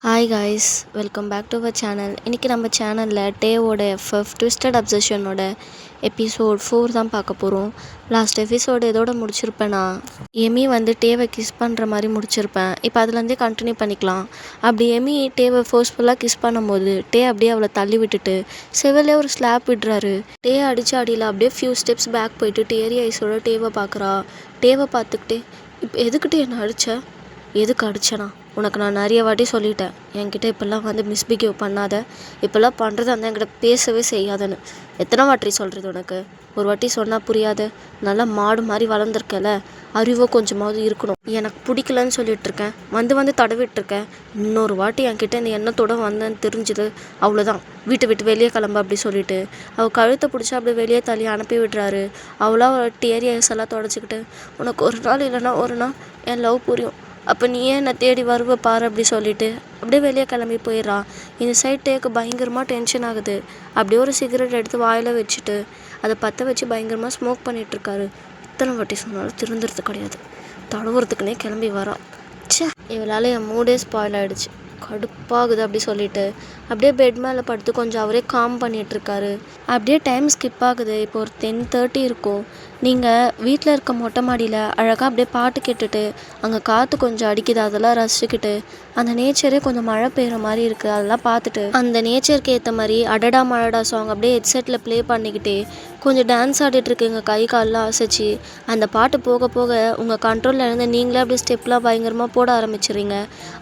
Hi guys, welcome back to our channel. இன்றைக்கி நம்ம சேனலில் டேவோட எஃப்எஃப் ட்விஸ்டட் அப்சஷனோட எபிசோட் 4 தான் பார்க்க போகிறோம். லாஸ்ட் எபிசோடு எதோட முடிச்சிருப்பேன்னா, எமி டேவை கிஸ் பண்ணுற மாதிரி முடிச்சிருப்பேன். இப்போ அதுலேருந்தே கண்டினியூ பண்ணிக்கலாம். அப்படி எமி டேவை ஃபோர்ஸ்ஃபுல்லாக கிஸ் பண்ணும்போது டே அப்படியே அவளை தள்ளி விட்டுட்டு செவிலே ஒரு ஸ்லாப் விடுறாரு. டே அடித்த அடியில் அப்படியே ஃபியூ ஸ்டெப்ஸ் பேக் போயிட்டு டேரி ஐஸோட டேவை பார்க்குறா. டேவை பார்த்துக்கிட்டே, இப்போ எதுக்கிட்டே என்ன அடித்த? எதுக்கு அடிச்சேனா? உனக்கு நான் நிறைய வாட்டி சொல்லிட்டேன், என்கிட்ட இப்போல்லாம் மிஸ்பிஹேவ் பண்ணாத, இப்போல்லாம் பண்ணுறது என்கிட்ட பேசவே செய்யாதுன்னு. எத்தனை வாட்டி சொல்கிறது உனக்கு? ஒரு வாட்டி சொன்னால் புரியாது. நல்லா மாடு மாதிரி வளர்ந்துருக்கல, அறிவோ கொஞ்சமாவது இருக்கணும். எனக்கு பிடிக்கலன்னு சொல்லிகிட்ருக்கேன், வந்து தடவிட்டுருக்கேன். இன்னொரு வாட்டி என்கிட்ட இந்த எண்ணத்தோடு வந்தேன்னு தெரிஞ்சுது, அவ்வளோதான், வீட்டை விட்டு வெளியே கிளம்ப அப்படி சொல்லிட்டு அவள் கழுத்தை பிடிச்சி அப்படியே வெளியே தள்ளி அனுப்பி விடுறாரு. அவளாக டேரியஸ் எல்லாம் தொடச்சிக்கிட்டு, உனக்கு ஒரு நாள் இல்லைன்னா ஒரு நாள் என் லவ் புரியும், அப்போ நீ ஏன் என்னை தேடி வருவ பாரு அப்படி சொல்லிட்டு அப்படியே வெளியே கிளம்பி போயிடுறான். இந்த சைட் டேக்கு பயங்கரமாக டென்ஷன் ஆகுது. அப்படியே ஒரு சிகரெட் எடுத்து வாயில் வச்சுட்டு அதை பற்ற வச்சு பயங்கரமாக ஸ்மோக் பண்ணிகிட்ருக்காரு. இத்தனை வாட்டி சொன்னாலும் திருந்துறது கிடையாது. தடவுறதுக்குன்னே கிளம்பி வரான். ச்சே, இவளால் என் மூடே ஸ்பாயில் ஆகிடுச்சு, கடுப்பாகுது அப்படி சொல்லிட்டு அப்படியே பெட் மேலே படுத்து கொஞ்சம் அவரே காம் பண்ணிகிட்ருக்காரு. அப்படியே டைம் ஸ்கிப் ஆகுது. இப்போ ஒரு 10:30 இருக்கும். நீங்கள் வீட்டில் இருக்க மொட்டை மாடியில் அழகாக அப்படியே பாட்டு கேட்டுட்டு அங்கே காற்று கொஞ்சம் அடிக்குது, அதெல்லாம் ரசிச்சுக்கிட்டு அந்த நேச்சரே கொஞ்சம் மழை பெய்கிற மாதிரி இருக்குது, அதெல்லாம் பார்த்துட்டு அந்த நேச்சருக்கு ஏற்ற மாதிரி அடடா மழடா சாங் அப்படியே ஹெட்செட்டில் ப்ளே பண்ணிக்கிட்டே கொஞ்சம் டான்ஸ் ஆடிட்டுருக்குங்க. கை காலெலாம் அசைச்சி அந்த பாட்டு போக போக உங்கள் கண்ட்ரோலில் இருந்து நீங்களே அப்படியே ஸ்டெப்லாம் பயங்கரமாக போட ஆரம்பிச்சிடுறீங்க.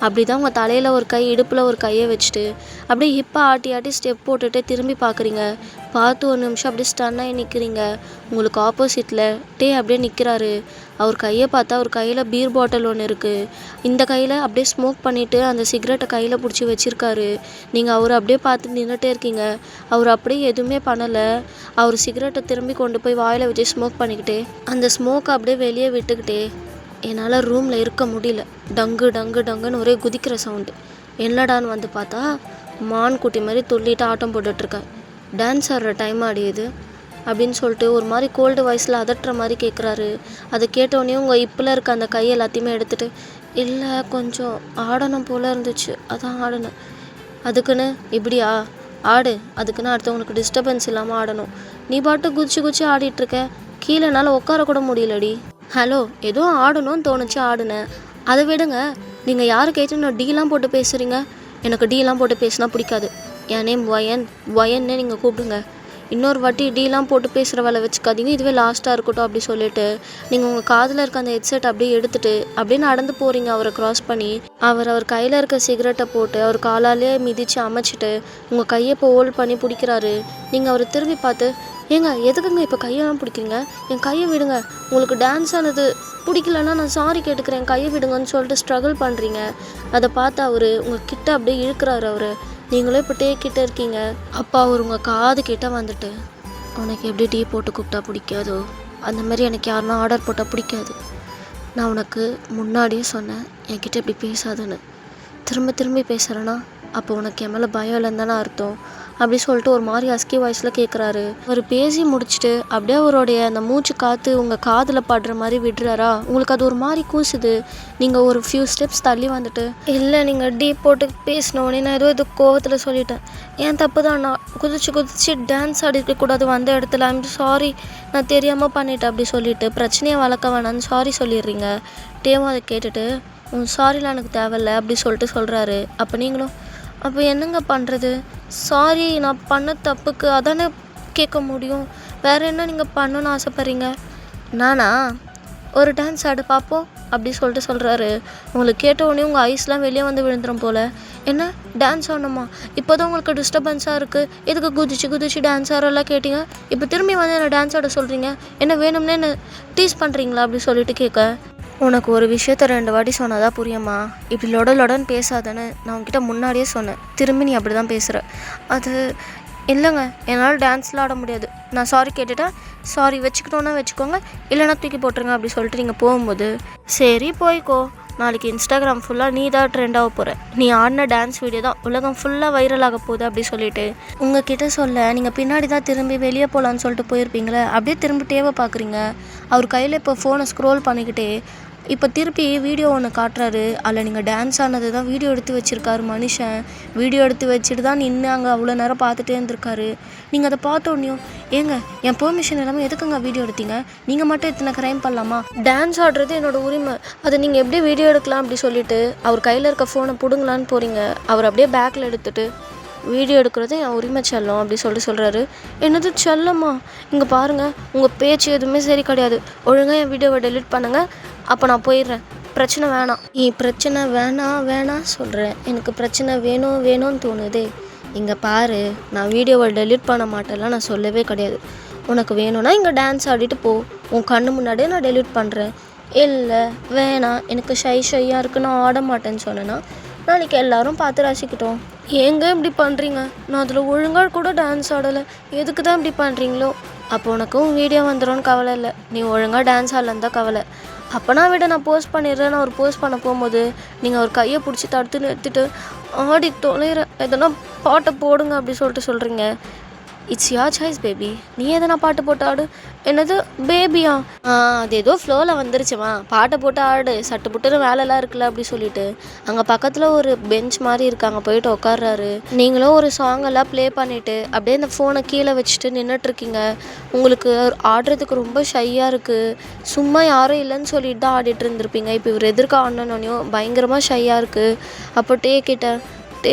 அப்படி தான் உங்கள் தலையில் ஒரு கை, இடுப்பில் ஒரு கையை வச்சுட்டு அப்படியே ஹிப்பாக ஆட்டி ஆட்டி ஸ்டெப் போட்டுட்டு திரும்பி பார்க்குறீங்க. பார்த்து ஒரு நிமிஷம் அப்படியே ஸ்டன்னாகி நிற்கிறீங்க. உங்களுக்கு ஆப்போசிட்டில் டே அப்படியே நிற்கிறாரு. அவர் கையை பார்த்தா அவர் கையில் பீர் பாட்டில் ஒன்று இருக்குது. இந்த கையில் அப்படியே ஸ்மோக் பண்ணிவிட்டு அந்த சிகரெட்டை கையில் பிடிச்சி வச்சுருக்காரு. நீங்கள் அவர் அப்படியே பார்த்து நின்றுட்டே இருக்கீங்க. அவர் அப்படியே எதுவுமே பண்ணலை. அவர் சிகரெட்டை திரும்பி கொண்டு போய் வாயில் வச்சு ஸ்மோக் பண்ணிக்கிட்டே அந்த ஸ்மோக்கை அப்படியே வெளியே விட்டுக்கிட்டே, என்னால் ரூமில் இருக்க முடியல, டங்கு டங்கு டங்குன்னு ஒரே குதிக்கிற சவுண்டு. என்னடான்னு பார்த்தா மான் குட்டி மாதிரி துள்ளிட்டு ஆட்டம் போட்டுட்ருக்கேன். டான்ஸ் ஆடுற டைம் ஆடியது அப்படின்னு சொல்லிட்டு ஒரு மாதிரி கோல்டு வாய்ஸில் அதட்டுற மாதிரி கேட்குறாரு. அதை கேட்டோடனே உங்கள் இப்பில் இருக்க அந்த கை எல்லாத்தையுமே எடுத்துகிட்டு, இல்லை கொஞ்சம் ஆடணும் போல் இருந்துச்சு, அதான் ஆடினேன். அதுக்குன்னு இப்படியா ஆடு? அதுக்குன்னு அடுத்தவங்களுக்கு டிஸ்டர்பன்ஸ் இல்லாமல் ஆடணும். நீ பாட்டு குச்சி ஆடிட்டுருக்க, கீழே என்னால் உட்காரக்கூட முடியலடி. ஹலோ, ஏதோ ஆடணும்னு தோணுச்சு ஆடுனேன், அதை விடுங்க. நீங்கள் யாரை கேட்டு நான் டீலாம் போட்டு பேசுகிறீங்க? எனக்கு டீலாம் போட்டு பேசினா பிடிக்காது. என் நேம் ஒயன்னு நீங்கள் கூப்பிடுங்க. இன்னொரு வாட்டி டீலாம் போட்டு பேசுகிற வேலை வச்சுக்காதீங்க, இதுவே லாஸ்ட்டாக இருக்கட்டும் அப்படி சொல்லிட்டு நீங்கள் உங்கள் காதில் இருக்க அந்த ஹெட்செட் அப்படியே எடுத்துகிட்டு அப்படியே நடந்து போகிறீங்க. அவரை க்ராஸ் பண்ணி அவர் கையில் இருக்க சிகரெட்டை போட்டு அவர் காலாலே மிதித்து அமைச்சிட்டு உங்கள் கையை இப்போ ஹோல்ட் பண்ணி பிடிக்கிறாரு. நீங்கள் அவரை திரும்பி பார்த்து, ஏங்க எதுக்குங்க இப்போ கையெல்லாம் பிடிக்கிறீங்க? என் கையை விடுங்க. உங்களுக்கு டான்ஸ் ஆனது பிடிக்கலன்னா நான் சாரி கேட்டுக்கிறேன், கையை விடுங்கன்னு சொல்லிட்டு ஸ்ட்ரகிள் பண்ணுறீங்க. அதை பார்த்து அவர் உங்கள் கிட்ட அப்படியே இழுக்கிறாரு. அவர் நீங்களே இப்போ டே கிட்ட இருக்கீங்க. அப்பா அவர் உங்கள் காது கிட்ட வந்துட்டு, உனக்கு எப்படி டீ போட்டு கூப்பிட்டா பிடிக்காதோ அந்த மாதிரி எனக்கு யாருன்னா ஆர்டர் போட்டால் பிடிக்காது. நான் உனக்கு முன்னாடியே சொன்னேன் என்கிட்ட இப்படி பேசாதுன்னு. திரும்பி பேசுகிறேன்னா அப்போ உனக்கு என் மேலே பயம் இல்லைன்னு தானே அர்த்தம் அப்படி சொல்லிட்டு ஒரு மாதிரி அஸ்கி வாய்ஸில் கேட்குறாரு. அவர் பேசி முடிச்சுட்டு அப்படியே அவருடைய அந்த மூச்சு காற்று உங்கள் காதில் படுற மாதிரி விடுறாரா. உங்களுக்கு அது ஒரு மாதிரி கூசுது. நீங்கள் ஒரு ஃபியூ ஸ்டெப்ஸ் தள்ளி வந்துட்டு, இல்லை நீங்கள் டீப் போட்டு பேசினோடனே நான் இது கோவத்தில் சொல்லிட்டேன், ஏன் தப்பு தான், நான் குதிச்சு டான்ஸ் ஆடிருக்கக்கூடாது வந்த இடத்துல, ஐம் சாரி, நான் தெரியாமல் பண்ணிட்டேன் அப்படி சொல்லிட்டு பிரச்சனையை வளர்க்க வேணான்னு சாரி சொல்லிடுறீங்க. டேவும் அதை கேட்டுட்டு, சாரிலாம் எனக்கு தேவையில்லை அப்படி சொல்லிட்டு சொல்கிறாரு. அப்போ நீங்களும், அப்போ என்னங்க பண்ணுறது? சாரி, நான் பண்ண தப்புக்கு அதானே கேட்க முடியும், வேறு என்ன நீங்கள் பண்ணணும்னு ஆசைப்பட்றீங்க? நானா ஒரு டான்ஸ் ஆடு பார்ப்போம் அப்படி சொல்லிட்டு சொல்கிறாரு. உங்களுக்கு கேட்ட உடனே உங்கள் ஐஸ்லாம் வெளியே விழுந்துடும் போல். என்ன டான்ஸ் ஆடணுமா? இப்போ தான் உங்களுக்கு டிஸ்டர்பன்ஸாக இருக்குது, எதுக்கு குதிச்சு டான்ஸ் ஆடலாம் கேட்டிங்க, இப்போ திரும்பி என்ன டான்ஸ் ஆட சொல்கிறீங்க? என்ன வேணும்னே என்ன டீஸ் பண்ணுறீங்களா அப்படி சொல்லிட்டு கேட்க, உனக்கு ஒரு விஷயத்த 2 வாட்டி சொன்னதான் புரியுமா? இப்படி லொடன்னு பேசாதன்னு நான் உன்கிட்ட முன்னாடியே சொன்னேன், திரும்பி நீ அப்படி தான் பேசுகிற. அது இல்லைங்க, என்னால் டான்ஸ்லாம் ஆட முடியாது, நான் சாரி கேட்டுட்டேன், சாரி வச்சுக்கிட்டோன்னா வச்சுக்கோங்க, இல்லைனா தூக்கி போட்டுருங்க அப்படி சொல்லிட்டு நீங்கள் போகும்போது, சரி போய்க்கோ, நாளைக்கு இன்ஸ்டாகிராம் ஃபுல்லாக நீ தான் ட்ரெண்டாக போகிற, நீ ஆடின டான்ஸ் வீடியோ தான் உலகம் ஃபுல்லாக வைரல் ஆக போகுது அப்படி சொல்லிட்டு உங்ககிட்ட சொல்ல நீங்கள் பின்னாடி தான் திரும்பி வெளியே போகலான்னு சொல்லிட்டு போயிருப்பீங்களே. அப்படியே திரும்பி டேவை பார்க்குறீங்க. அவர் கையில் இப்போ ஃபோனை ஸ்க்ரோல் பண்ணிக்கிட்டே இப்போ திருப்பி வீடியோ ஒன்று காட்டுறாரு. அதில் நீங்கள் டான்ஸ் ஆனது தான் வீடியோ எடுத்து வச்சுருக்காரு மனுஷன். வீடியோ எடுத்து வச்சுட்டு தான் நின்று அங்கே அவ்வளோ நேரம் பார்த்துட்டே இருந்திருக்காரு. நீங்கள் அதை பார்த்தோன்னையும், ஏங்க என் பெர்மிஷன் எல்லாமே எதுக்குங்க வீடியோ எடுத்தீங்க? நீங்கள் மட்டும் இத்தனை க்ரைம் பண்ணலாமா? டான்ஸ் ஆடுறது என்னோடய உரிமை, அதை நீங்கள் எப்படி வீடியோ எடுக்கலாம் அப்படி சொல்லிட்டு அவர் கையில் இருக்க ஃபோனை பிடுங்கலான்னு போகிறீங்க. அவர் அப்படியே பேக்கில் எடுத்துகிட்டு வீடியோ எடுக்கிறது என் உரிமை செல்லம் அப்படி சொல்கிறாரு. என்னது செல்லம்மா? இங்கே பாருங்கள், உங்கள் பேச்சு எதுவுமே சரி கிடையாது. ஒழுங்காக என் வீடியோவை டெலிட் பண்ணுங்கள், அப்போ நான் போயிடுறேன். பிரச்சனை வேணாம். நீ பிரச்சனை வேணாம் சொல்கிறேன். எனக்கு பிரச்சனை வேணும்னு தோணுதே. இங்கே பாரு, நான் வீடியோவை டெலிட் பண்ண மாட்டேன்லாம் நான் சொல்லவே கிடையாது. உனக்கு வேணும்னா இங்கே டான்ஸ் ஆடிட்டு போ, உன் கண்ணு முன்னாடியே நான் டெலிட் பண்ணுறேன். இல்லை வேணாம், எனக்கு ஷையாக இருக்குன்னு ஆட மாட்டேன்னு சொன்னேன்னா நாளைக்கு எல்லோரும் பார்த்து ரசிக்கிட்டோம். ஏங்க இப்படி பண்ணுறீங்க? நான் அதில் ஒழுங்காக கூட டான்ஸ் ஆடலை, எதுக்கு தான் இப்படி பண்ணுறீங்களோ? அப்போ உனக்கும் வீடியோ வந்துடும்னு கவலை இல்லை, நீ ஒழுங்காக டான்ஸ் ஆடலன்னு தான் கவலை. அப்போனா விட நான் போஸ்ட் பண்ணிடுறேன். நான் ஒரு போஸ்ட் பண்ண போகும்போது நீங்கள் அவர் கையை பிடிச்சி தடுத்து நிறுத்திட்டு ஆடி தொலைகிறேன், எதனா பாட்டை போடுங்க அப்படி சொல்கிறீங்க. It's your choice baby. நீ எதனா பாட்டு போட்டு ஆடு. என்னது பேபியா? அது ஏதோ ஃப்ளோவில் வந்துருச்சுமா, பாட்டை போட்டு ஆடு, சட்டு புட்டுன்னு வேலைலாம் இருக்குல்ல அப்படி சொல்லிட்டு அங்கே பக்கத்தில் ஒரு பெஞ்ச் மாதிரி இருக்காங்க, போயிட்டு உட்கார்றாரு. நீங்களும் ஒரு சாங்கெல்லாம் ப்ளே பண்ணிவிட்டு அப்படியே இந்த ஃபோனை கீழே வச்சுட்டு நின்றுட்டுருக்கீங்க. உங்களுக்கு ஆடுறதுக்கு ரொம்ப ஷையாக இருக்குது. சும்மா யாரும் இல்லைன்னு சொல்லிட்டு தான் ஆடிட்டு இருந்திருப்பீங்க. இப்போ இவர் எதிர்க்க ஆடணுன்னையும் பயங்கரமாக ஷையாக இருக்குது. அப்போ கேட்டேன்,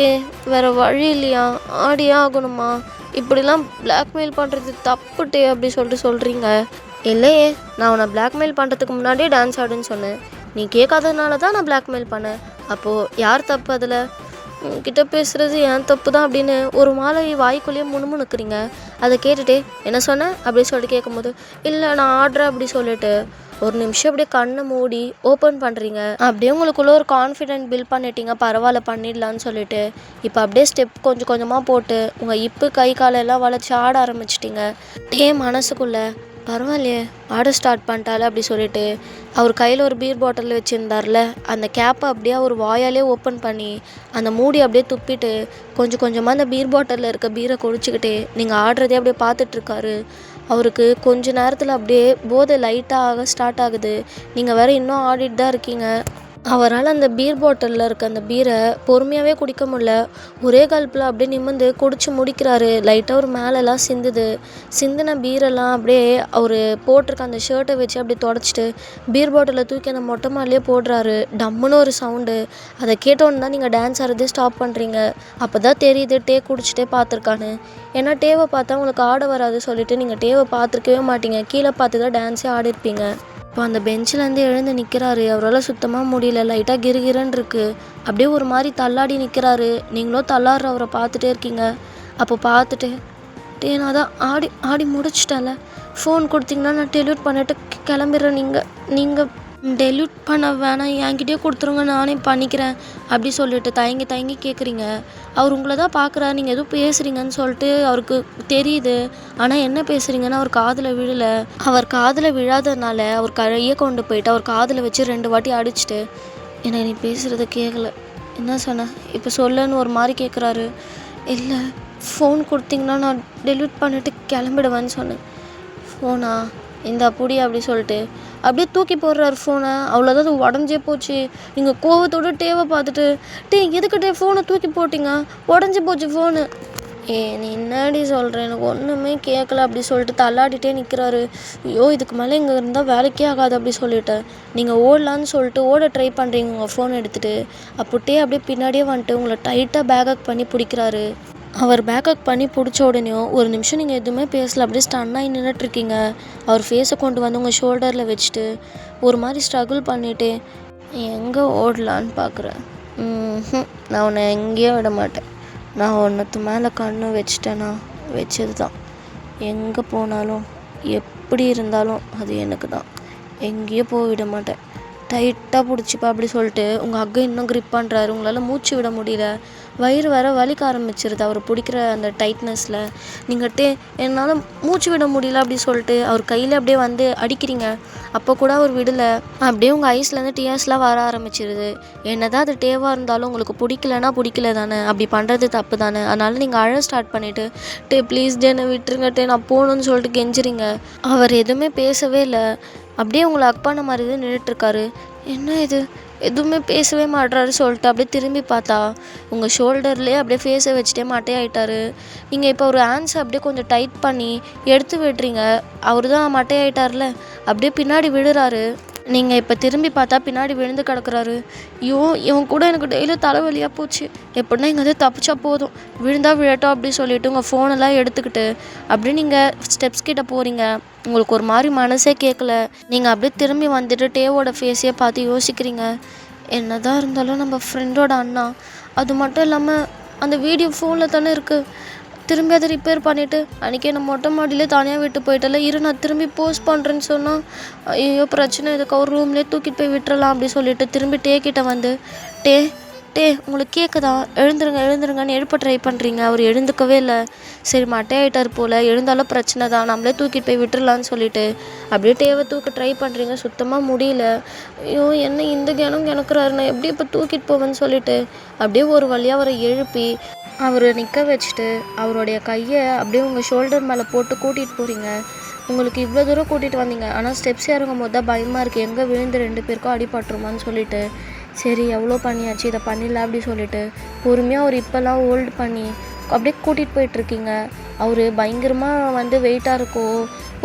வேறு வழி இல்லையா, ஆடியே ஆகணுமா? இப்படிலாம் பிளாக்மெயில் பண்ணுறது தப்புட்டே அப்படி சொல்கிறீங்க. இல்லையே, நான் உன்னை பிளாக்மெயில் பண்ணுறதுக்கு முன்னாடியே டான்ஸ் ஆடுன்னு சொன்னேன். நீ கேட்காததுனால தான் நான் பிளாக்மெயில் பண்ணேன். அப்போது யார் தப்பு? அதில் உங்ககிட்ட பேசுகிறது ஏன் தப்பு தான் அப்படின்னு ஒரு மாலை வாய்க்குள்ளேயே முணுமுணுக்குறீங்க. அதை கேட்டுகிட்டே என்ன சொன்னேன் அப்படி சொல்லிட்டு கேட்கும்போது, இல்லை நான் ஆடுறேன் அப்படி சொல்லிட்டு ஒரு நிமிஷம் அப்படியே கண்ணை மூடி ஓப்பன் பண்ணுறீங்க. அப்படியே உங்களுக்குள்ளே ஒரு கான்ஃபிடென்ட் பில்ட் பண்ணிட்டீங்க, பரவாயில்ல பண்ணிடலான்னு சொல்லிட்டு. இப்போ அப்படியே ஸ்டெப் கொஞ்சம் கொஞ்சமாக போட்டு உங்கள் இப்பு கை காலெல்லாம் வளைச்சி ஆட ஆரம்பிச்சிட்டிங்க. மனசுக்குள்ளே பரவாயில்லையே ஆட ஸ்டார்ட் பண்ணிட்டாலே அப்படி சொல்லிட்டு அவர் கையில் ஒரு பீர் பாட்டில் வச்சுருந்தார்ல, அந்த கேப்பை அப்படியே அவர் வாயாலே ஓப்பன் பண்ணி அந்த மூடி அப்படியே துப்பிட்டு கொஞ்சம் கொஞ்சமாக அந்த பீர் பாட்டிலில் இருக்க பீரை குடிச்சிக்கிட்டே நீங்கள் ஆடுறதே அப்படியே பார்த்துட்ருக்காரு. அவருக்கு கொஞ்ச நேரத்தில் அப்படியே போதை லைட்டாக ஸ்டார்ட் ஆகுது. நீங்கள் வேறு இன்னும் ஆடிட்டு தான் இருக்கீங்க. அவரால் அந்த பீர் பாட்டிலில் இருக்க அந்த பீரை பொறுமையாகவே குடிக்க முடியல. ஒரே கல்ப்பில் அப்படியே நிமிர்ந்து குடிச்சு முடிக்கிறாரு. லைட்டாக ஒரு மேலெல்லாம் சிந்தின பீரெல்லாம் அப்படியே அவர் போட்டிருக்க அந்த ஷர்ட்டை வச்சு அப்படியே தொடச்சிட்டு பீர் பாட்டிலை தூக்கி அந்த மொட்டை மாடிலே போடுறாரு. டம்முன்னு ஒரு சவுண்டு. அதை கேட்டோன்னு தான் நீங்கள் டான்ஸ் ஆடுறதே ஸ்டாப் பண்ணுறீங்க. அப்போ தான் தெரியுது குடிச்சிட்டே பார்த்துருக்கான்னு. ஏன்னா டேவை பார்த்தா உங்களுக்கு ஆட வராது சொல்லிட்டு நீங்கள் டேவை பார்த்துருக்கவே மாட்டீங்க, கீழே பார்த்து தான் டான்ஸே ஆடிருப்பீங்க. இப்போ அந்த பெஞ்சிலேருந்து எழுந்து நிற்கிறாரு. அவரால் சுத்தமாக முடியல, லைட்டாக கிருகிரன்னு இருக்குது. அப்படியே ஒரு மாதிரி தள்ளாடி நிற்கிறாரு. நீங்களும் தள்ளாடுற அவரை பார்த்துட்டே இருக்கீங்க. அப்போ பார்த்துட்டு நான் தான் ஆடி முடிச்சிட்டேன்ல, ஃபோன் கொடுத்தீங்கன்னா நான் டெலியூட் பண்ணிவிட்டு கிளம்பிடுறேன். நீங்கள் டெலியூட் பண்ண வேணாம், என்கிட்டயே கொடுத்துருங்க, நானே பண்ணிக்கிறேன் அப்படி சொல்லிட்டு தயங்கி கேட்குறீங்க. அவர் உங்களை தான் பார்க்குறாரு, நீங்கள் எதுவும் பேசுகிறீங்கன்னு சொல்லிட்டு அவருக்கு தெரியுது. ஆனால் என்ன பேசுகிறீங்கன்னு அவர் காதில் விழலை. அவர் காதில் விழாததுனால அவர் கையை கொண்டு போயிட்டு அவர் காதில் வச்சு 2 வாட்டி அடிச்சுட்டு, என்னை நீ பேசுகிறத கேட்கல, என்ன சொன்ன இப்போ சொல்லுன்னு ஒரு மாதிரி கேட்குறாரு. இல்லை, ஃபோன் கொடுத்தீங்கன்னா நான் டெலியூட் பண்ணிவிட்டு கிளம்பிடுவேன்னு சொன்னேன். ஃபோனா இந்த புடி அப்படி சொல்லிட்டு அப்படியே தூக்கி போடுறாரு ஃபோனை. அவ்வளோதான், அது உடஞ்சே போச்சு. நீங்கள் கோவத்தோடு டேவை பார்த்துட்டு எதுக்கிட்டே ஃபோனை தூக்கி போட்டிங்க, உடஞ்சி போச்சு ஃபோனு. நீ என்னடி சொல்கிறேன், எனக்கு ஒன்றுமே கேட்கல அப்படி சொல்லிட்டு தள்ளாடிட்டே நிற்கிறாரு. ஐயோ இதுக்கு மேலே இங்கே இருந்தால் வேலைக்கே ஆகாது அப்படி சொல்லிட்டேன். நீங்கள் ஓடலான்னு சொல்லிட்டு ஓட ட்ரை பண்ணுறீங்க உங்கள் ஃபோன் எடுத்துகிட்டு. அப்படியே பின்னாடியே வந்துட்டு உங்களை டைட்டாக பேக்கப் பண்ணி பிடிக்கிறாரு. அவர் பேக்கப் பண்ணி பிடிச்ச உடனேயும் ஒரு நிமிஷம் நீங்கள் எதுவுமே பேசல, அப்படியே ஸ்டன்னாகி நின்றுட்டுருக்கீங்க. அவர் ஃபேஸை கொண்டு வந்து உங்கள் ஷோல்டரில் வச்சுட்டு ஒரு மாதிரி ஸ்ட்ரகிள் பண்ணிவிட்டு எங்கே ஓடலான்னு பார்க்குறேன். நான் உன்னை எங்கேயோ விட மாட்டேன். நான் ஒன்றுத்து மேலே கண்ணு வச்சிட்டேன்னா வச்சது தான். எங்கே போனாலும் எப்படி இருந்தாலும் அது எனக்கு தான், எங்கேயோ போக விட மாட்டேன். டைட்டாக பிடிச்சிப்பா அப்படி சொல்லிட்டு உங்கள் அக்கை இன்னும் க்ரிப் பண்ணுறாரு. உங்களால் மூச்சு விட முடியல, வயிறு வேற வலிக்க ஆரம்பிச்சிருது அவர் பிடிக்கிற அந்த டைட்னஸில். நீங்கள் என்னால் மூச்சு விட முடியல அப்படி சொல்லிட்டு அவர் கையில் அப்படியே வந்து அடிக்கிறீங்க. அப்போ கூட அவர் விடலை. அப்படியே உங்கள் ஐஸ்லேருந்து டியர்ஸ்லாம் வர ஆரம்பிச்சிருது. என்ன தான் அது டேவாக இருந்தாலும் உங்களுக்கு பிடிக்கல தானே, அப்படி பண்ணுறது தப்பு தானே. அதனால் நீங்கள் அழ ஸ்டார்ட் பண்ணிவிட்டு ப்ளீஸ் என்னை விட்டுருங்க நான் போகணுன்னு சொல்லிட்டு கெஞ்சுறீங்க. அவர் எதுவுமே பேசவே இல்லை. அப்படியே உங்களை அக் பண்ண மாதிரி தான் நின்றுட்டுருக்காரு. என்ன இது எதுவுமே பேசவே மாட்றாரு சொல்லிட்டு அப்படியே திரும்பி பார்த்தா உங்கள் ஷோல்டர்லேயே அப்படியே ஃபேஸை வச்சுட்டே மட்டையாயிட்டாரு. நீங்கள் இப்போ ஒரு ஹேண்ட்ஸை அப்படியே கொஞ்சம் டைட் பண்ணி எடுத்து விடுறீங்க. அவர் தான் மட்டையாயிட்டார்ல, அப்படியே பின்னாடி விழுறாரு. நீங்கள் இப்போ திரும்பி பார்த்தா பின்னாடி விழுந்து கிடக்குறாரு. ஐயோ, இவன் கூட எனக்கு டெய்லியும் தலைவலியாக போச்சு. எப்படின்னா இங்கே வந்து தப்பிச்சா போதும், விழுந்தா விழட்டும் அப்படின்னு சொல்லிட்டு உங்கள் ஃபோனெல்லாம் எடுத்துக்கிட்டு அப்படியே நீங்கள் ஸ்டெப்ஸ் கிட்ட போகிறீங்க. உங்களுக்கு ஒரு மாதிரி மனசே கேட்கல. நீங்கள் அப்படியே திரும்பி வந்துட்டு டேவோட ஃபேஸையே பார்த்து யோசிக்கிறீங்க. என்னதான் இருந்தாலும் நம்ம ஃப்ரெண்டோட அண்ணா. அது மட்டும் இல்லாமல் அந்த வீடியோ ஃபோனில் தானே இருக்குது. திரும்பி அதை ரிப்பேர் பண்ணிவிட்டு அன்றைக்கி என்னை மொட்டை மாடியிலே தனியாக விட்டு போயிட்டல, நான் திரும்பி போஸ்ட் பண்ணுறேன்னு சொன்னால் ஐயோ பிரச்சனை, இதுக்கு அவர் ரூம்லேயே தூக்கிட்டு போய் விட்டுறலாம் அப்படி சொல்லிட்டு திரும்பி டே கிட்ட வந்து டே டே உங்களுக்கு கேட்குதா, எழுந்துருங்கன்னு எழுப்ப ட்ரை பண்ணுறீங்க. அவர் எழுந்துக்கவே இல்லை. சரி மட்டையாயிட்டார் போல், எழுந்தாலும் பிரச்சனை தான், நம்மளே தூக்கிட்டு போய் விட்டுறலான்னு சொல்லிட்டு அப்படியே டேவை தூக்க ட்ரை பண்ணுறீங்க. சுத்தமாக முடியல. ஐயோ என்ன இந்த கிணக்குறாரு, நான் எப்படி இப்போ தூக்கிட்டு போவேன்னு சொல்லிட்டு அப்படியே ஒரு வழியாக அவரை எழுப்பி அவரை நிற்க வச்சுட்டு அவருடைய கையை அப்படியே உங்கள் ஷோல்டர் மேலே போட்டு கூட்டிகிட்டு போகிறீங்க. உங்களுக்கு இவ்வளோ தூரம் கூட்டிகிட்டு வந்தீங்க, ஆனால் ஸ்டெப்ஸ் இறங்கும் போது தான் பயமாக இருக்குது, எங்கே விழுந்து 2 பேருக்கும் அடிபட்டுருமான்னு சொல்லிட்டு சரி எவ்வளோ பண்ணியாச்சு, இதை பண்ணிடலாம் அப்படி சொல்லிட்டு பொறுமையாக அவர் இப்போல்லாம் ஹோல்டு பண்ணி அப்படியே கூட்டிகிட்டு போயிட்டுருக்கீங்க. அவர் பயங்கரமாக வந்து வெயிட்டாக இருக்கோ,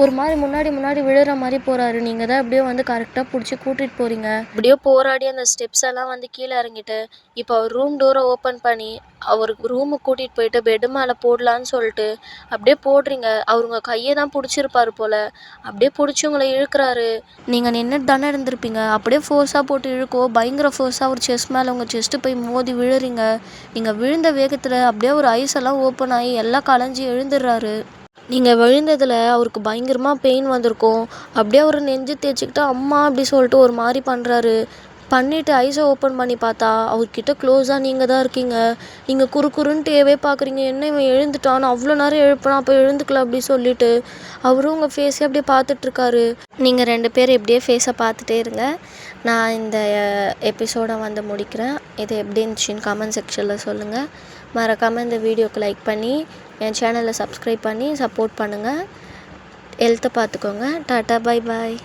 ஒரு மாதிரி முன்னாடி விழுற மாதிரி போகிறாரு. நீங்கள் தான் அப்படியே வந்து கரெக்டாக பிடிச்சி கூட்டிகிட்டு போகிறீங்க. அப்படியே போராடி அந்த ஸ்டெப்ஸ் எல்லாம் வந்து கீழே இறங்கிட்டு இப்போ அவர் ரூம் டோரை ஓப்பன் பண்ணி அவருக்கு ரூமுக்கு கூட்டிகிட்டு போயிட்டு பெட்டு மேலே போடலான்னு சொல்லிட்டு அப்படியே போடுறீங்க. அவர் உங்கள் கையை தான் பிடிச்சிருப்பாரு போல், அப்படியே பிடிச்சி உங்களை இழுக்கிறாரு. நீங்கள் நின்றுட்டு தானே இருந்திருப்பீங்க, அப்படியே ஃபோர்ஸாக போட்டு இழுக்கோ, பயங்கர ஃபோர்ஸாக ஒரு செஸ்ட் மேலே உங்கள் செஸ்ட்டு போய் மோதி விழுறீங்க. நீங்கள் விழுந்த வேகத்தில் அப்படியே ஒரு ஐஸ் எல்லாம் ஓப்பன் ஆகி எல்லாம் கலைஞ்சி எழுந்துடுறாரு. நீங்கள் விழுந்ததில் அவருக்கு பயங்கரமாக பெயின் வந்திருக்கும். அப்படியே அவர் நெஞ்சு தேய்ச்சிக்கிட்டு அம்மா அப்படி சொல்லிட்டு ஒரு மாதிரி பண்ணுறாரு. பண்ணிவிட்டு ஐஸை ஓப்பன் பண்ணி பார்த்தா அவர்கிட்ட க்ளோஸாக நீங்கள் தான் இருக்கீங்க. நீங்கள் குறுக்குறுன்னு டேவே பார்க்குறீங்க. என்ன இவன் எழுந்துட்டான்னு அவ்வளோ நேரம் எழுப்பினா அப்போ எழுந்துக்கல அப்படி சொல்லிட்டு அவரும் உங்கள் ஃபேஸே அப்படியே பார்த்துட்ருக்காரு. நீங்கள் 2 பேர் எப்படியே ஃபேஸை பார்த்துட்டே இருங்க. நான் இந்த எபிசோடை வந்து முடிக்கிறேன். இது எப்படி இருந்துச்சுன்னு கமெண்ட் செக்ஷனில் சொல்லுங்கள். மறக்காமல் இந்த வீடியோக்கு லைக் பண்ணி என் சேனலை சப்ஸ்கிரைப் பண்ணி சப்போர்ட் பண்ணுங்கள். ஹெல்த்தை பார்த்துக்கோங்க. Tata, bye bye.